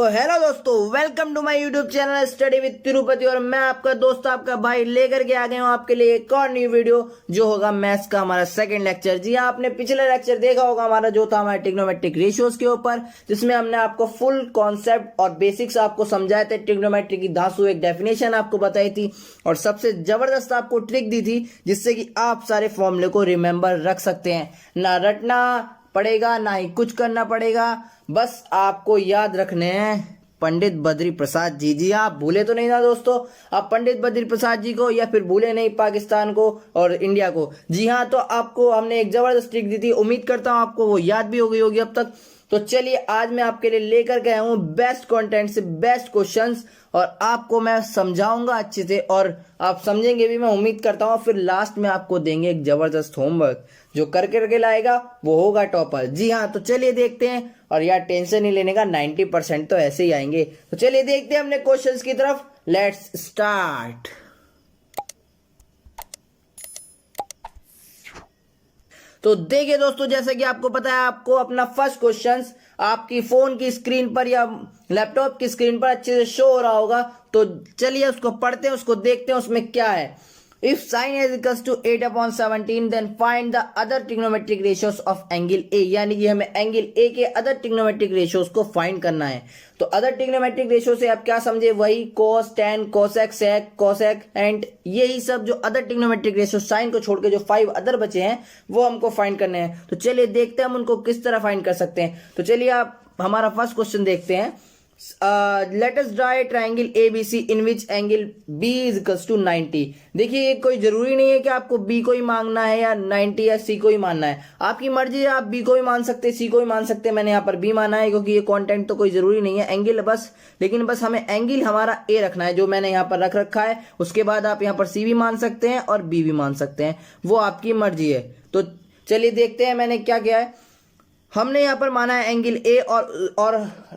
तो हेलो दोस्तों, welcome to my YouTube channel study with Tirupati. और मैं आपका दोस्त आपका भाई लेकर के आ गया हूँ आपके लिए एक और न्यू वीडियो जो होगा मैथ्स का हमारा सेकंड लेक्चर। जी हाँ, आपने पिछला लेक्चर देखा होगा हमारा जो था हमारे ट्रिग्नोमेट्रिक रेशियोज के ऊपर, जिसमें हमने आपको फुल कॉन्सेप्ट और बेसिक्स आपको समझाए थे। ट्रिग्नोमेट्री की धांसू एक डेफिनेशन आपको बताई थी और सबसे जबरदस्त आपको ट्रिक दी थी जिससे कि आप सारे फॉर्मूले को रिमेंबर रख सकते हैं। ना रटना पड़ेगा ना ही कुछ करना पड़ेगा, बस आपको याद रखने हैं पंडित बद्री प्रसाद जी। जी आप भूले तो नहीं ना दोस्तों, आप पंडित बद्री प्रसाद जी को, या फिर भूले नहीं पाकिस्तान को और इंडिया को। जी हाँ, तो आपको हमने एक जबरदस्त ट्रिक दी थी, उम्मीद करता हूँ आपको वो याद भी हो गई होगी अब तक। तो चलिए आज मैं आपके लिए लेकर गया हूँ बेस्ट कंटेंट से बेस्ट क्वेश्चंस और आपको मैं समझाऊंगा अच्छे से और आप समझेंगे भी, मैं उम्मीद करता हूँ। फिर लास्ट में आपको देंगे एक जबरदस्त होमवर्क, जो करके लाएगा वो होगा टॉपर। जी हाँ, तो चलिए देखते हैं। और यार टेंशन नहीं लेने का, 90% तो ऐसे ही आएंगे। तो चलिए देखते हैं हमने क्वेश्चंस की तरफ। Let's start. तो देखिए दोस्तों, जैसे कि आपको पता है, आपको अपना फर्स्ट क्वेश्चन आपकी फोन की स्क्रीन पर या लैपटॉप की स्क्रीन पर अच्छे से शो हो रहा होगा। तो चलिए उसको पढ़ते हैं, उसको देखते हैं उसमें क्या है। If sin A is equals to 8/17, then find the other trigonometric ratios of angle A। यानी कि हमें एंगल A के अदर ट्रिग्नोमेट्रिक रेशियोज को फाइंड करना है। तो अदर ट्रिग्नोमेट्रिक रेशियो से आप क्या समझे, वही cos, tan, cosec, sec, cosec and यही सब जो अदर ट्रिग्नोमेट्रिक रेशियो, साइन को छोड़ के जो 5 अदर बचे हैं वो हमको फाइंड करने हैं। तो चलिए देखते हैं हम उनको किस तरह फाइंड कर सकते हैं। तो चलिए आप हमारा फर्स्ट क्वेश्चन देखते हैं। Let us draw a triangle ABC in which angle B is equals to 90। देखिए ये कोई जरूरी नहीं है कि आपको B को ही मांगना है या 90 या C को ही मानना है, आपकी मर्जी है। आप B को ही मान सकते हैं, C को ही मान सकते हैं। मैंने यहाँ पर B माना है क्योंकि ये कंटेंट तो कोई जरूरी नहीं है, एंगल बस। लेकिन बस हमें एंगल हमारा A रखना है जो मैंने यहाँ पर रख रखा है। उसके बाद आप यहाँ पर C भी मान सकते हैं और B भी मान सकते हैं, वो आपकी मर्जी है। तो चलिए देखते हैं मैंने क्या किया है। हमने यहाँ पर माना है एंगल A और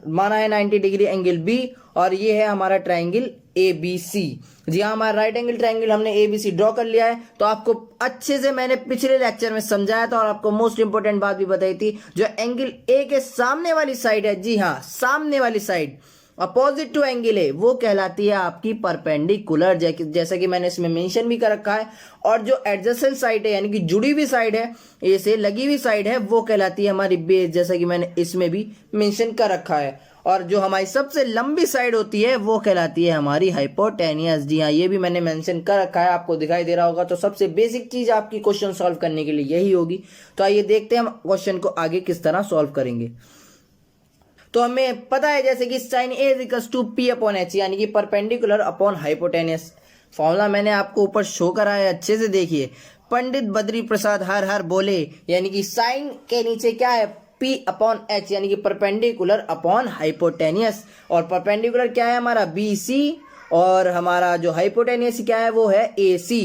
माना है 90 डिग्री एंगल B, और ये है हमारा ट्रायंगल ABC। जी हाँ, हमारा राइट एंगल ट्रायंगल हमने ABC ड्रॉ कर लिया है। तो आपको अच्छे से मैंने पिछले लेक्चर में समझाया था और आपको मोस्ट इंपोर्टेंट बात भी बताई थी, जो एंगल A के सामने वाली साइड है, जी हाँ सामने वाली side opposite to angle A, वो कहलाती है आपकी परपेंडिकुलर, जैसा कि मैंने इसमें मेंशन भी कर रखा है। और जो एडजेसेंट साइड है यानी कि जुड़ी हुई साइड है, ए से लगी हुई साइड है, वो कहलाती है हमारी बेस, जैसा कि मैंने इसमें भी मेंशन कर रखा है। और जो हमारी सबसे लंबी साइड होती है वो कहलाती है हमारी हाइपोटेनियस। जी हाँ, ये भी मैंने मेंशन कर रखा है, आपको दिखाई दे रहा होगा। तो सबसे बेसिक चीज आपकी क्वेश्चन सॉल्व करने के लिए यही होगी। तो आइए देखते हैं हम क्वेश्चन को आगे किस तरह सॉल्व करेंगे। तो हमें पता है जैसे कि sin A is equals to P upon H, यानी कि परपेंडिकुलर अपॉन हाइपोटेनियस। फॉर्मूला मैंने आपको ऊपर शो करा है, अच्छे से देखिए। पंडित बद्री प्रसाद हर हर बोले, यानी कि साइन के नीचे क्या है, P अपॉन H, यानी कि परपेंडिकुलर अपॉन हाइपोटेनियस। और परपेंडिकुलर क्या है हमारा BC, और हमारा जो हाइपोटेनियस क्या है वो है AC।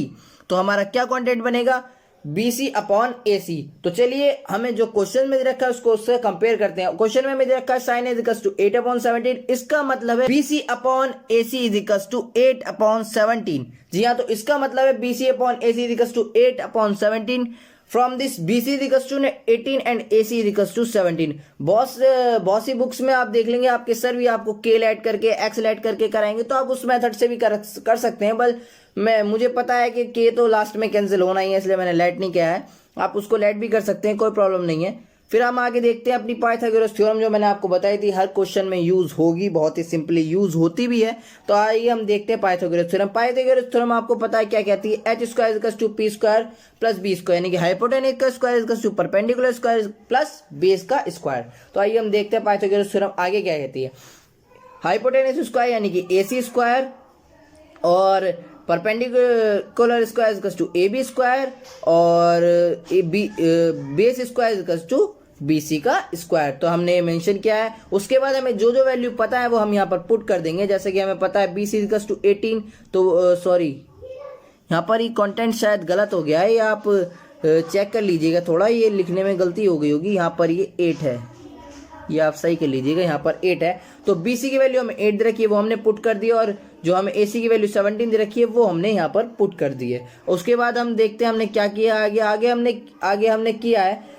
तो हमारा क्या क्वांटिटी बनेगा, BC अपॉन AC। तो चलिए हमें जो क्वेश्चन में दे रखा है उसको उससे कंपेयर करते हैं। क्वेश्चन में दे रखा है sin A is equals to 8/17, इसका मतलब है BC upon AC is equals to 8/17। जी हाँ, तो इसका मतलब है BC upon AC is equals to 8/17। From this BC is equals to 18 and AC is equals to 17। बहुत सी बुक्स में आप देख लेंगे आपके सर भी आपको K ऐड करके X ऐड करके कराएंगे, तो आप उस मेथड से भी कर सकते हैं। बस मुझे पता है कि K तो लास्ट में कैंसिल होना ही है, इसलिए मैंने लेट नहीं किया है। आप उसको लेट भी कर सकते हैं, कोई प्रॉब्लम नहीं है। फिर हम आगे देखते हैं अपनी पाइथागोरस थ्योरम, जो मैंने आपको बताई थी हर क्वेश्चन में यूज होगी, बहुत ही सिंपली यूज होती भी है। तो आइए हम देखते हैं पाइथागोरस थ्योरम। पाइथागोरस थ्योरम आपको पता है क्या कहती है, H square equals to P square plus B square, यानी कि हाइपोटेनियस का square equals to perpendicular square plus base का स्क्वायर। तो आइए हम देखते हैं पाइथागोरस थ्योरम आगे क्या कहती है। हाइपोटेनियस स्क्वायर यानी कि AC स्क्वायर और perpendicular square equals to AB square और base square equals to BC का स्क्वायर। तो हमने मेंशन किया है। उसके बाद हमें जो जो वैल्यू पता है वो हम यहाँ पर पुट कर देंगे। जैसे कि हमें पता है BC इक्वल्स टू 18, तो सॉरी यहाँ पर ये कंटेंट शायद गलत हो गया है, ये आप चेक कर लीजिएगा थोड़ा, ये लिखने में गलती हो गई होगी। यहाँ पर ये 8 है, ये आप सही कर लीजिएगा, यहाँ पर 8 है। तो BC की वैल्यू हमें 8 दे रखी है, वो हमने पुट कर दी, और जो हमें AC की वैल्यू 17 दे रखी है वो हमने यहाँ पर पुट कर दी है। उसके बाद हम देखते हैं हमने क्या किया आगे हमने किया है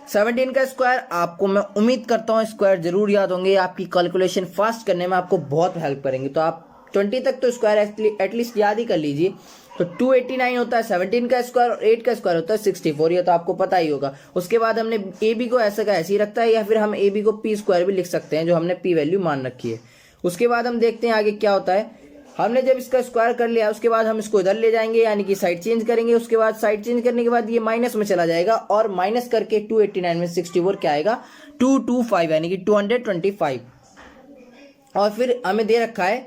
17 का स्क्वायर आपको मैं उम्मीद करता हूँ स्क्वायर जरूर याद होंगे, आपकी कैलकुलेशन फास्ट करने में आपको बहुत हेल्प करेंगे। तो आप 20 तक तो स्क्वायर एटलीस्ट याद ही कर लीजिए। तो 289 होता है 17 का स्क्वायर और 8 का स्क्वायर होता है 64, ये तो आपको पता ही होगा। उसके बाद हमने ए बी को ऐसा का ऐसे ही रखता है, या फिर हम ए बी को पी स्क्वायर भी लिख सकते हैं जो हमने पी वैल्यू मान रखी है। उसके बाद हम देखते हैं आगे क्या होता है। हमने जब इसका स्क्वायर कर लिया उसके बाद हम इसको इधर ले जाएंगे, यानी कि साइड चेंज करेंगे। उसके बाद साइड चेंज करने के बाद ये माइनस में चला जाएगा और माइनस करके 289 में 64 क्या आएगा 225, यानी कि 225। और फिर हमें दे रखा है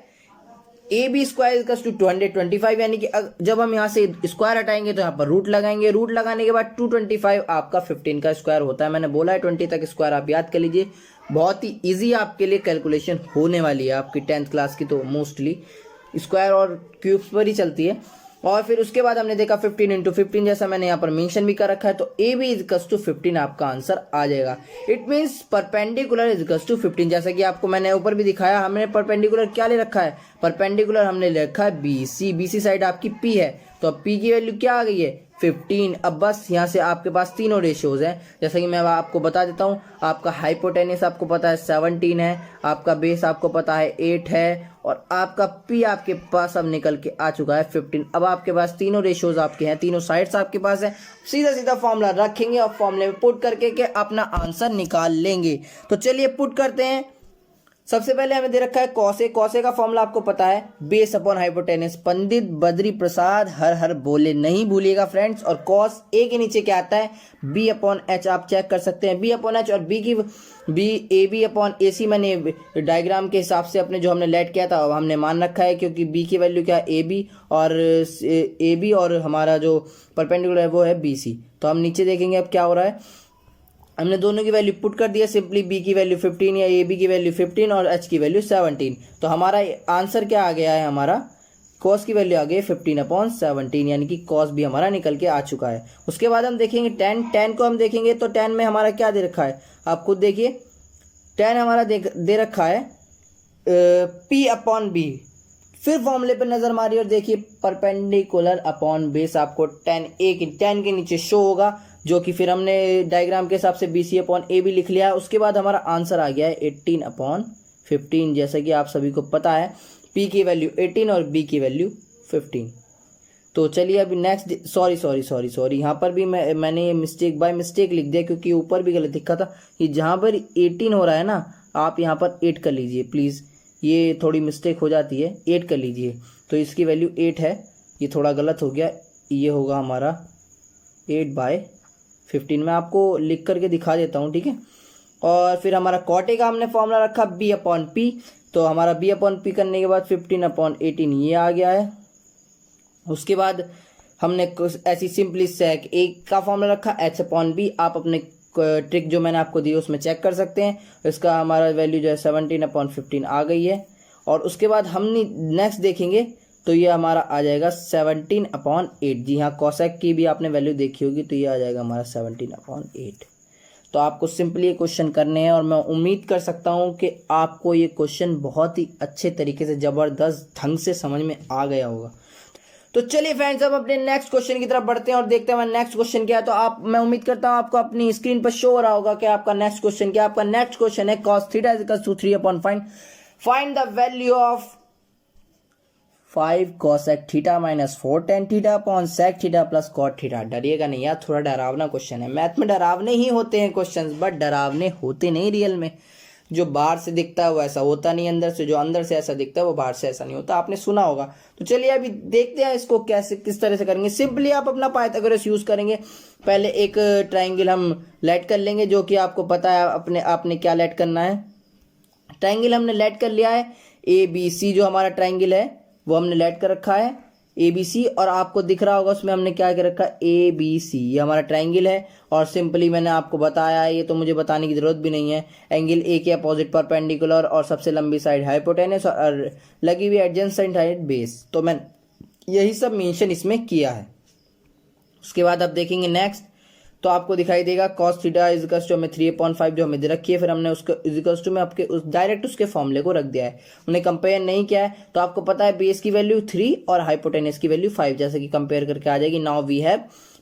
A B square equals to 225, यानी कि जब हम यहाँ से स्क्वायर हटाएंगे तो यहाँ पर रूट लगाएंगे। रूट लगाने के बाद 225 आपका 15 का स्क्वायर होता है। मैंने बोला है 20 तक स्क्वायर आप याद कर लीजिए, बहुत ही इजी आपके लिए कैलकुलेशन होने वाली है आपकी 10th क्लास की, तो मोस्टली स्क्वायर और क्यूब्स पर ही चलती है। और फिर उसके बाद हमने देखा 15 इंटू 15, जैसा मैंने यहाँ पर मेंशन भी कर रखा है, तो ए बी इक्वल्स टू 15 आपका आंसर आ जाएगा। It means perpendicular equals to 15, जैसा कि आपको मैंने ऊपर भी दिखाया। हमने परपेंडिकुलर क्या ले रखा है, परपेंडिकुलर हमने ले रखा है B C. B C side आपकी पी है, तो अब पी की वैल्यू क्या आ गई है 15। अब बस यहाँ से आपके पास तीनों रेशियोज हैं, जैसा कि मैं आपको बता देता हूँ। आपका हाइपोटेनस आपको पता है 17 है, आपका बेस आपको पता है 8 है, और आपका पी आपके पास अब निकल के आ चुका है 15। अब आपके पास तीनों रेशियोज आपके हैं, तीनों साइड्स आपके पास है। सीधा सीधा फॉर्मूला रखेंगे और फॉर्मूले में पुट करके के अपना आंसर निकाल लेंगे। तो चलिए पुट करते हैं। सबसे पहले हमें दे रखा है कॉसे। कॉसे का फॉर्मूला आपको पता है base upon hypotenuse. Pandit Badri Prasad हर हर बोले, नहीं भूलिएगा फ्रेंड्स। और कॉस ए के नीचे क्या आता है बी अपॉन एच, आप चेक कर सकते हैं बी अपॉन एच। और बी ए बी अपॉन ए सी मैंने डायग्राम के हिसाब से अपने जो हमने लेट किया था हमने मान रखा है, क्योंकि बी की वैल्यू क्या है ए बी और हमारा जो परपेंडिकुलर है वो है बी सी। तो हम नीचे देखेंगे अब क्या हो रहा है। हमने दोनों की वैल्यू पुट कर दिया सिंपली, बी की वैल्यू 15 या ए बी की वैल्यू 15 और एच की वैल्यू 17। तो हमारा आंसर क्या आ गया है, हमारा कॉस की वैल्यू आ गई 15/17, यानी कि कॉस भी हमारा निकल के आ चुका है। उसके बाद हम देखेंगे टेन को हम देखेंगे तो 10 में हमारा क्या दे रखा है, आप खुद देखिए। 10 हमारा दे रखा है पी अपॉन बी। फिर फॉर्मूले पर नजर मारिए और देखिए परपेंडिकुलर अपॉन बेस आपको 10 के नीचे शो होगा, जो कि फिर हमने डायग्राम के हिसाब से B C upon A B लिख लिया है। उसके बाद हमारा आंसर आ गया है 18/15, जैसा कि आप सभी को पता है पी की वैल्यू 18 और बी की वैल्यू 15। तो चलिए अभी नेक्स्ट, सॉरी यहाँ पर भी मैंने ये बाय मिस्टेक लिख दिया, क्योंकि ऊपर भी गलत लिखा था कि जहाँ पर 18 हो रहा है ना, आप यहाँ पर 8 कर लीजिए प्लीज़, ये थोड़ी मिस्टेक हो जाती है, 8 कर लीजिए। तो इसकी वैल्यू 8 है, ये थोड़ा गलत हो गया, ये होगा हमारा 8/15। मैं आपको लिख करके दिखा देता हूँ, ठीक है। और फिर हमारा कॉटे का हमने फॉर्मूला रखा बी अपॉन पी, तो हमारा बी अपॉन पी करने के बाद 15/18 ये आ गया है। उसके बाद हमने ऐसी सिंपली सेक एक का फॉर्मूला रखा एच अपॉन बी। आप अपने ट्रिक जो मैंने आपको दी उसमें चेक कर सकते हैं, इसका हमारा वैल्यू जो है 17/15 आ गई है। और उसके बाद हम नेक्स्ट देखेंगे तो ये हमारा आ जाएगा 17/8। जी हाँ, कॉसेक की भी आपने वैल्यू देखी होगी, तो ये आ जाएगा हमारा 17/8। तो आपको सिंपली ये क्वेश्चन करने हैं और मैं उम्मीद कर सकता हूँ कि आपको ये क्वेश्चन बहुत ही अच्छे तरीके से ज़बरदस्त ढंग से समझ में आ गया होगा। तो चलिए फ्रेंड्स, अब अपने नेक्स्ट क्वेश्चन की तरफ बढ़ते हैं और देखते हैं नेक्स्ट क्वेश्चन क्या है। तो मैं उम्मीद करता हूँ आपको अपनी स्क्रीन पर शो हो रहा होगा कि आपका नेक्स्ट क्वेश्चन क्या है। आपका नेक्स्ट क्वेश्चन है cos theta equals to 3/5, find the value of 5 cosec theta minus 4 tan theta upon sec theta plus cot theta. डरिएगा नहीं यार, थोड़ा डरावना क्वेश्चन है। मैथ में डरावने ही होते हैं क्वेश्चंस, बट डरावने होते नहीं रियल में। जो बाहर से दिखता है वो ऐसा होता नहीं अंदर से, जो अंदर से ऐसा दिखता है वो बाहर से ऐसा नहीं होता, आपने सुना होगा। तो चलिए अभी देखते हैं इसको कैसे किस तरह से करेंगे। सिंपली आप अपना पाइथागोरस यूज करेंगे। पहले एक ट्राइंगल हम लेट कर लेंगे, जो कि आपको पता है आपने क्या लेट करना है। ट्राइंगल हमने लेट कर लिया है, ए बी सी जो हमारा ट्राइंगल है वो हमने लेट कर रखा है ए बी सी। और आपको दिख रहा होगा उसमें हमने क्या कर रखा है ए बी सी, ये हमारा ट्राइंगल है। और सिंपली मैंने आपको बताया है, ये तो मुझे बताने की जरूरत भी नहीं है। एंगल ए के अपोजिट परपेंडिकुलर और सबसे लंबी साइड हाइपोटेनस और लगी हुई एडजेसेंट साइड बेस। तो मैंने यही सब मेंशन इसमें किया है। उसके बाद आप देखेंगे नेक्स्ट, तो आपको दिखाई देगा cos थीटा इजिकल्स टू हमें 3/5 जो हमें दे रखी है, फिर हमने उसको इजिकल्स टू में आपके डायरेक्ट उसके फॉर्मूले को रख दिया है, हमने कंपेयर नहीं किया है। तो आपको पता है बेस की वैल्यू 3 और हाइपोटेनस की वैल्यू 5, जैसे कि कंपेयर करके आ जाएगी। नाउ वी हैव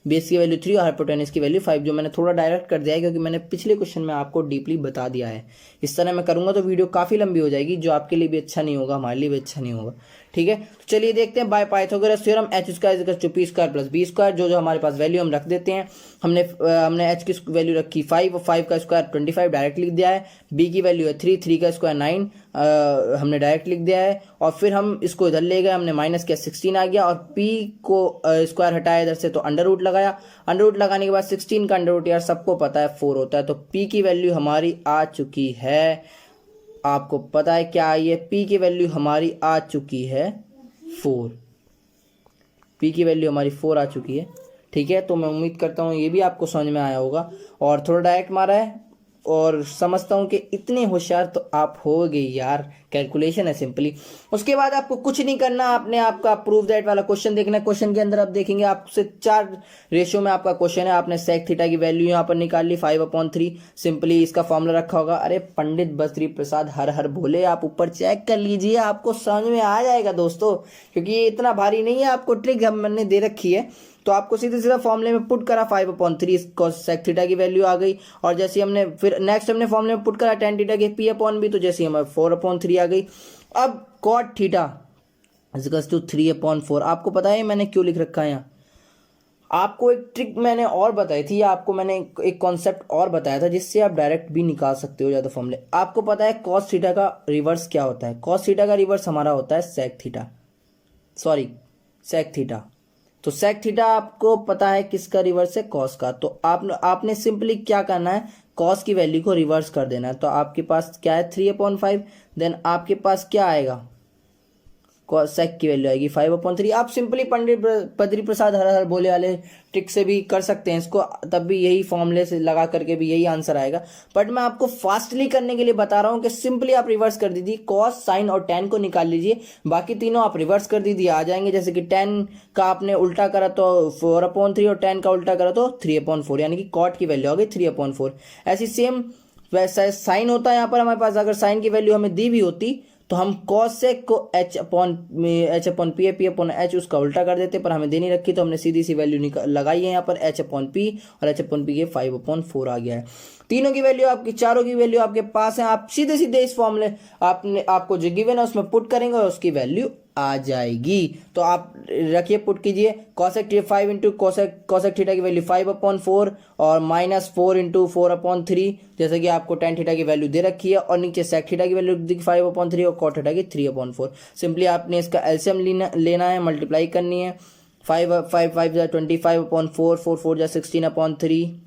बेस की वैल्यू 3 और हाइपोटेनस की वैल्यू 5, जो मैंने थोड़ा डायरेक्ट कर दिया है क्योंकि मैंने पिछले क्वेश्चन में आपको डीपली बता दिया है। इस तरह मैं करूँगा तो वीडियो काफ़ी लंबी हो जाएगी, जो आपके लिए भी अच्छा नहीं होगा, हमारे लिए भी अच्छा नहीं होगा। ठीक है, तो चलिए देखते हैं। By Pythagoras theorem H square equal to P square plus B square, जो जो हमारे पास वैल्यू हम रख देते हैं। हमने एच की वैल्यू रखी 5 और 5 का स्क्वायर 25 डायरेक्ट लिख दिया है। बी की वैल्यू है 3, 3 का स्क्वायर 9 हमने डायरेक्ट लिख दिया है। और फिर हम इसको इधर ले गए, हमने माइनस किया 16 आ गया, और पी को स्क्वायर हटाया इधर से तो अंडर रूट लगाया। अंडर रूट लगाने के बाद 16 का अंडर रूट यार सबको पता है 4 होता है, तो पी की वैल्यू हमारी आ चुकी है, आपको पता है क्या आई है, पी की वैल्यू हमारी आ चुकी है 4। पी की वैल्यू हमारी 4 आ चुकी है। ठीक है, तो मैं उम्मीद करता हूँ ये भी आपको समझ में आया होगा, और थोड़ा डायरेक्ट मारा है, और समझता हूँ कि इतने होशियार तो आप होगे यार, कैलकुलेशन है सिंपली। उसके बाद आपको कुछ नहीं करना, आपने आपका प्रूव दैट वाला क्वेश्चन देखना है। क्वेश्चन के अंदर आप देखेंगे आपसे 4 रेशियो में आपका क्वेश्चन है। आपने सेक थीटा की वैल्यू यहाँ पर निकाल ली 5/3, सिंपली इसका फॉर्मूला रखा होगा। अरे पंडित बद्री प्रसाद हर हर भोले, आप ऊपर चेक कर लीजिए, आपको समझ में आ जाएगा दोस्तों, क्योंकि ये इतना भारी नहीं है। आपको ट्रिक हमने दे रखी है, तो आपको सीधे सीधा फॉर्मूले में पुट करा 5/3 cos sec थीटा की वैल्यू आ गई। और जैसे हमने फिर नेक्स्ट हमने फॉर्मूले में पुट करा tan थीटा की p/b, तो जैसे हमारे 4/3 आ गई। अब cot थीटा इक्वल्स टू 3/4। आपको पता है मैंने क्यों लिख रखा है यहाँ, आपको एक ट्रिक मैंने और बताई थी, आपको मैंने एक कॉन्सेप्ट और बताया था जिससे आप डायरेक्ट भी निकाल सकते हो ज़्यादा फॉर्मूले। आपको पता है cos थीटा का रिवर्स क्या होता है? cos थीटा का रिवर्स हमारा होता है sec theta, sorry sec theta. तो सेक थीटा आपको पता है किसका रिवर्स है? कॉस का। तो आपने सिंपली क्या करना है, कॉस की वैल्यू को रिवर्स कर देना है। तो आपके पास क्या है 3/5, देन आपके पास क्या आएगा, सेक की वैल्यू आएगी 5/3। आप सिंपली पंडित बद्री प्रसाद हर हर बोले वाले ट्रिक से भी कर सकते हैं इसको, तब भी यही फॉर्मूले से लगा करके भी यही आंसर आएगा। बट मैं आपको फास्टली करने के लिए बता रहा हूँ कि सिंपली आप रिवर्स कर दीजिए, कॉस साइन और tan को निकाल लीजिए, बाकी तीनों आप रिवर्स कर दीजिए आ जाएंगे। जैसे कि tan का आपने उल्टा करा तो 4/3 और tan का उल्टा करा तो 3/4, यानी कि कॉट की वैल्यू आ गई 3/4। ऐसी सेम वैसा साइन होता है यहाँ पर हमारे पास। अगर साइन की वैल्यू हमें दी भी होती तो हम cos sec को h/p/h उसका उल्टा कर देते, पर हमें देनी रखी तो हमने सीधी सी वैल्यू लगाई है यहाँ पर h/p, और h/p के 5/4 आ गया है। तीनों की वैल्यू आपकी, चारों की वैल्यू आपके पास है। आप सीधे सीधे इस फॉर्मूले आपको जो गिवन है उसमें पुट करेंगे और उसकी वैल्यू आ जाएगी। तो आप रखिए, पुट कीजिए cosec 5 इंटू cosec थीटा की वैल्यू 5/4 और -4 इंटू 4/3, जैसे कि आपको tan थीटा की वैल्यू दे रखी है, और नीचे sec थीटा की वैल्यू दी 5/3 और cot थीटा की 3/4। सिंपली आपने इसका एलसीएम लेना है, मल्टीप्लाई करनी है। 5 5 5 25/4, 4 4 16/3,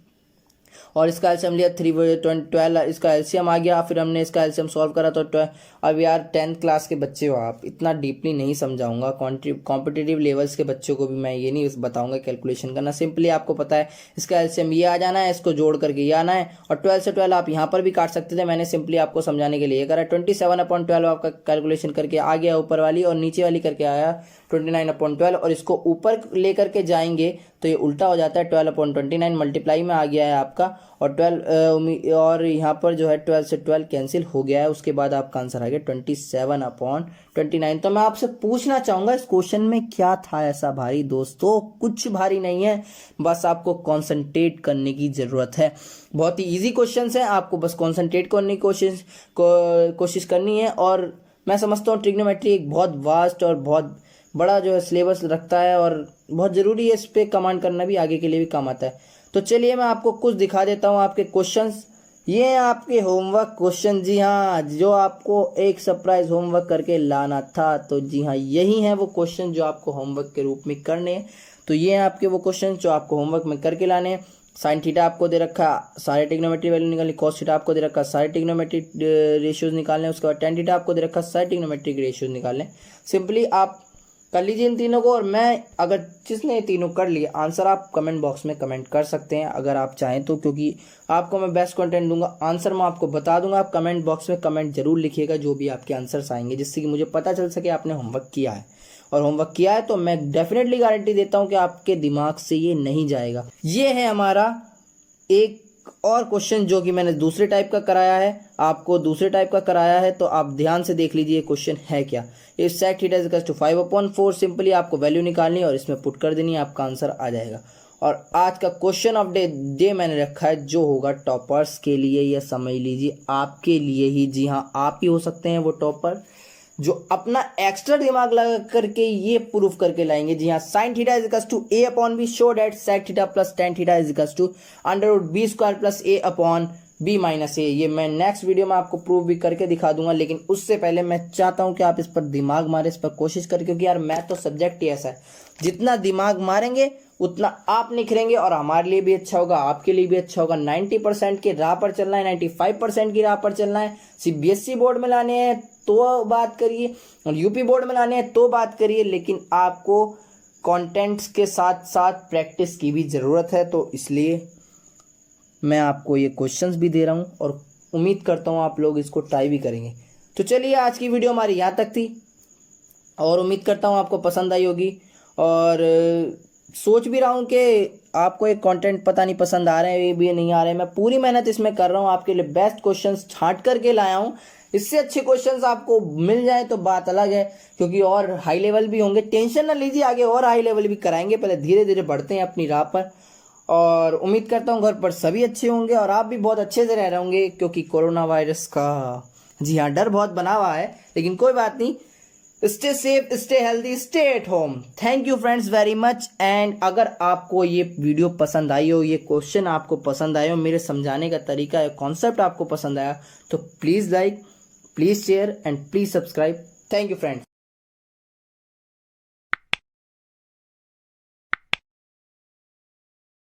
और इसका एलसीएम लिया 12, इसका एलसीएम आ गया। फिर हमने इसका एलसीएम सॉल्व करा तो 12। अब यार 10th क्लास के बच्चे हो आप, इतना डीपली नहीं समझाऊंगा, कॉम्पिटिटिव लेवल्स के बच्चों को भी मैं ये नहीं बताऊंगा कैलकुलेशन करना। सिंपली आपको पता है इसका एलसीएम ये आ जाना है, इसको जोड़ करके ये आना है, और 12 से 12 आप यहाँ पर भी काट सकते थे, मैंने सिंपली आपको समझाने के लिए ये करा। 27/12 आपका कैलकुलेशन करके आ गया ऊपर वाली, और नीचे वाली करके आया 29/12, और इसको ऊपर लेकर के जाएंगे तो ये उल्टा हो जाता है, 12/29 मल्टीप्लाई में आ गया है आपका, और 12 और यहाँ पर जो है 12 से 12 कैंसिल हो गया है। उसके बाद आपका आंसर आ गया 27/29। तो मैं आपसे पूछना चाहूंगा इस क्वेश्चन में क्या था ऐसा भारी? दोस्तों कुछ भारी नहीं है, बस आपको कॉन्सेंट्रेट करने की जरूरत है। बहुत ही इजी क्वेश्चन है, आपको बस कॉन्सेंट्रेट करने की कोशिश करनी है। और मैं समझता हूँ ट्रिग्नोमेट्री एक बहुत वास्ट और बहुत बड़ा जो है सिलेबस रखता है, और बहुत ज़रूरी है, इस पर कमांड करना भी आगे के लिए भी काम आता है। तो चलिए मैं आपको कुछ दिखा देता हूँ आपके क्वेश्चंस। ये हैं आपके होमवर्क क्वेश्चन। जी हाँ, जो आपको एक सरप्राइज होमवर्क करके लाना था, तो जी हाँ यही हैं वो क्वेश्चन जो आपको होमवर्क के रूप में करने हैं। तो ये हैं आपके वो क्वेश्चन जो आपको होमवर्क में करके लाने हैं। साइन थीटा आपको दे रखा, सारे ट्रिग्नोमेट्री वैल्यू निकालनी। कॉस थीटा आपको दे रखा, सारे ट्रिग्नोमेट्री रेशियोज निकालने। उसके बाद tan थीटा आपको दे रखा, सारे ट्रिग्नोमेट्रिक रेशियोज निकालने। सिंपली आप कर लीजिए इन तीनों को, और मैं अगर जिसने ये तीनों कर लिए आंसर आप कमेंट बॉक्स में कमेंट कर सकते हैं अगर आप चाहें तो, क्योंकि आपको मैं बेस्ट कंटेंट दूंगा, आंसर मैं आपको बता दूंगा। आप कमेंट बॉक्स में कमेंट जरूर लिखिएगा जो भी आपके आंसर्स आएंगे, जिससे कि मुझे पता चल सके आपने होमवर्क किया है। और होमवर्क किया है तो मैं डेफिनेटली गारंटी देता हूँ कि आपके दिमाग से ये नहीं जाएगा। ये है हमारा एक और क्वेश्चन जो कि मैंने दूसरे टाइप का कराया है, आपको दूसरे टाइप का कराया है, तो आप ध्यान से देख लीजिए क्वेश्चन है क्या। If sec theta is equal to 5/4, simply आपको वैल्यू निकालनी है और इसमें पुट कर देनी है, आपका आंसर आ जाएगा। और आज का क्वेश्चन ऑफ डे मैंने रखा है जो होगा टॉपर्स के लिए, या समझ लीजिए आपके लिए ही। जी हाँ, आप ही हो सकते हैं वो टॉपर जो अपना एक्स्ट्रा दिमाग लगा करके ये प्रूफ करके लाएंगे। जी हाँ, sine theta is equals to A upon B, show that sec theta plus tan theta is equals to under root B square plus A upon B minus A. ये मैं नेक्स्ट वीडियो में आपको prove भी करके दिखा दूंगा, लेकिन उससे पहले मैं चाहता हूं कि आप इस पर दिमाग मारें, इस पर कोशिश करें, क्योंकि यार मैथ तो सब्जेक्ट ही ऐसा है, जितना दिमाग मारेंगे उतना आप निखरेंगे और हमारे लिए भी अच्छा होगा, आपके लिए भी अच्छा होगा। 90% की राह पर चलना है, 95% की राह पर चलना है। सीबीएसई बोर्ड में लाने हैं तो बात करिए, और यूपी बोर्ड में लाने हैं तो बात करिए, लेकिन आपको कंटेंट्स के साथ साथ प्रैक्टिस की भी ज़रूरत है। तो इसलिए मैं आपको ये क्वेश्चंस भी दे रहा हूँ और उम्मीद करता हूँ आप लोग इसको ट्राई भी करेंगे। तो चलिए, आज की वीडियो हमारी यहाँ तक थी और उम्मीद करता हूँ आपको पसंद आई होगी। और सोच भी रहा हूँ कि आपको एक कंटेंट पता नहीं पसंद आ रहे हैं, ये भी नहीं आ रहे हैं। मैं पूरी मेहनत इसमें कर रहा हूँ, आपके लिए बेस्ट क्वेश्चंस छांट करके लाया हूँ। इससे अच्छे क्वेश्चंस आपको मिल जाए तो बात अलग है, क्योंकि और हाई लेवल भी होंगे। टेंशन ना लीजिए, आगे और हाई लेवल भी कराएंगे, पहले धीरे धीरे बढ़ते हैं अपनी राह पर। और उम्मीद करता हूँ घर पर सभी अच्छे होंगे और आप भी बहुत अच्छे से रह रहे होंगे, क्योंकि कोरोना वायरस का, जी हाँ, डर बहुत बना हुआ है, लेकिन कोई बात नहीं। Stay safe, stay healthy, stay at home. Thank you friends very much. And अगर आपको ये वीडियो पसंद आई हो, ये क्वेश्चन आपको पसंद आए हो, मेरे समझाने का तरीका, कॉन्सेप्ट आपको पसंद आया, तो please like, please share and please subscribe. Thank you friends.